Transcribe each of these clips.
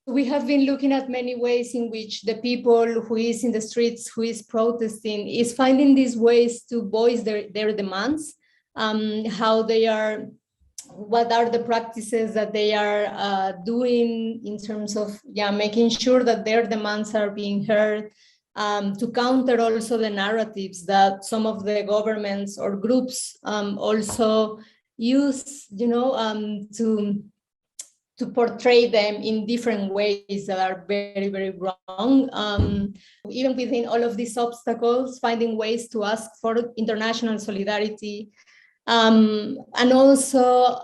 we have been looking at many ways in which the people who is in the streets, who is protesting, is finding these ways to voice their demands, how they are, what are the practices that they are doing in terms of making sure that their demands are being heard, to counter also the narratives that some of the governments or groups also use, to portray them in different ways that are very, very wrong. Even within all of these obstacles, finding ways to ask for international solidarity. And also,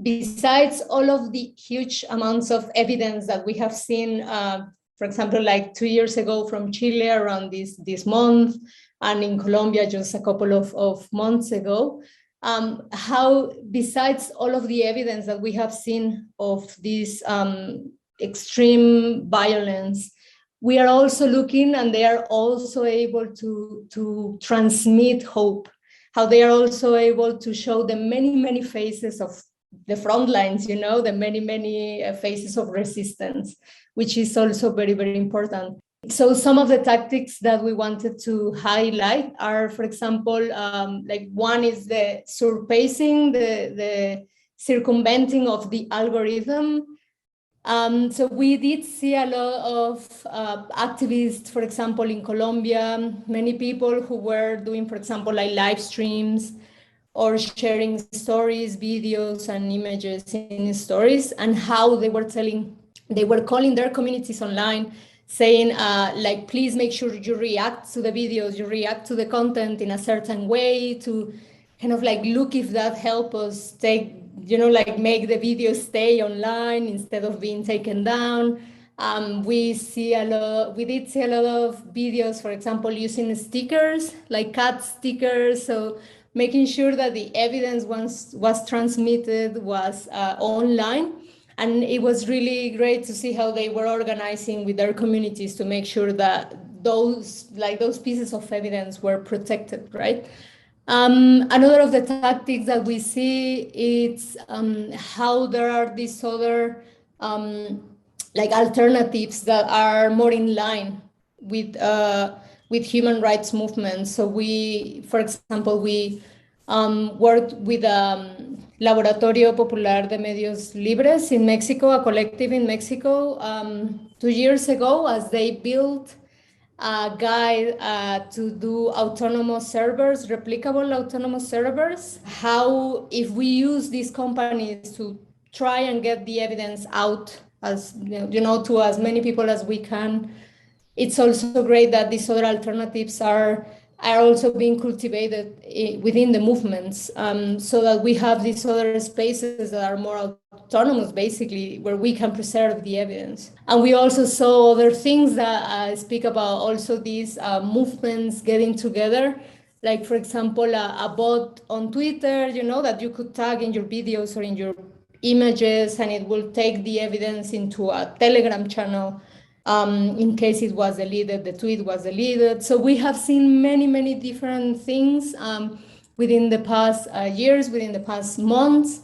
besides all of the huge amounts of evidence that we have seen, for example, like 2 years ago from Chile around this month, and in Colombia just a couple of months ago, how besides all of the evidence that we have seen of this extreme violence, we are also looking, and they are also able to transmit hope, how they are also able to show the many, many faces of the front lines, the many, many faces of resistance, which is also very, very important. So some of the tactics that we wanted to highlight are, for example, like one is the surpassing, the circumventing of the algorithm. So we did see a lot of activists, for example, in Colombia, many people who were doing, for example, like live streams or sharing stories, videos, and images in stories, and how they were calling their communities online, saying, like, please make sure you react to the videos, you react to the content in a certain way to kind of like look if that help us make the video stay online instead of being taken down. We did see a lot of videos, for example, using stickers, like cat stickers. So making sure that the evidence was transmitted was online. And it was really great to see how they were organizing with their communities to make sure that those pieces of evidence were protected, right? Another of the tactics that we see is how there are these other alternatives that are more in line with human rights movements. So for example, we worked with Laboratorio Popular de Medios Libres in Mexico, a collective in Mexico, 2 years ago, as they built a guide to do autonomous servers, replicable autonomous servers. How, if we use these companies to try and get the evidence out to as many people as we can, it's also great that these other alternatives are also being cultivated within the movements, so that we have these other spaces that are more autonomous, basically, where we can preserve the evidence. And we also saw other things that speak about also these movements getting together, like, for example, a bot on Twitter, that you could tag in your videos or in your images, and it will take the evidence into a Telegram channel. In case it was deleted, the tweet was deleted. So we have seen many, many different things within the past years, within the past months.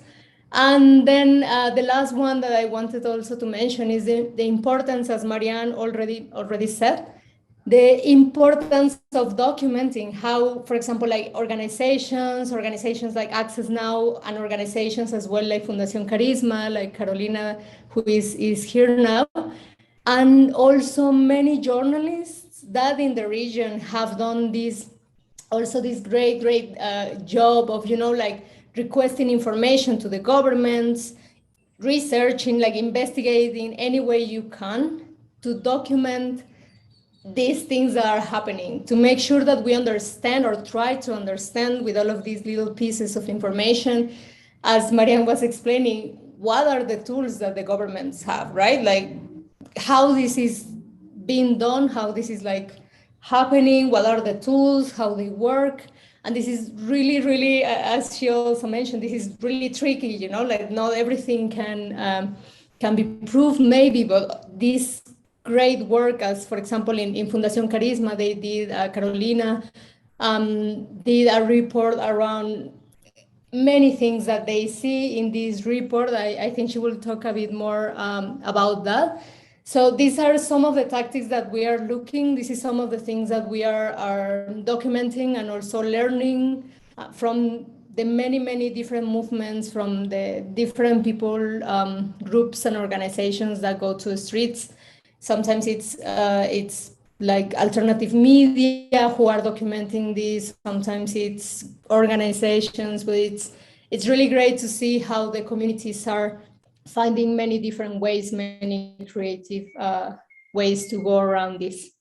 And then the last one that I wanted also to mention is the importance, as Marianne already said, the importance of documenting how, for example, like organizations like Access Now, and organizations as well like Fundación Carisma, like Carolina, who is here now, and also many journalists that in the region have done this great job of, requesting information to the governments, researching, investigating any way you can to document these things that are happening, to make sure that we understand, or try to understand with all of these little pieces of information, as Marianne was explaining, what are the tools that the governments have, right? Like, how this is being done, how this is happening, what are the tools, how they work. And this is really, really, as she also mentioned, this is really tricky, not everything can be proved maybe, but this great work, as for example in Fundación Carisma, they did, Carolina did a report around many things that they see in this report. I think she will talk a bit more about that. So these are some of the tactics that we are looking. This is some of the things that we are documenting and also learning from the many different movements, from the different people, groups and organizations that go to the streets. Sometimes it's like alternative media who are documenting this. Sometimes it's organizations, but it's really great to see how the communities are finding many different ways, many creative ways to go around this.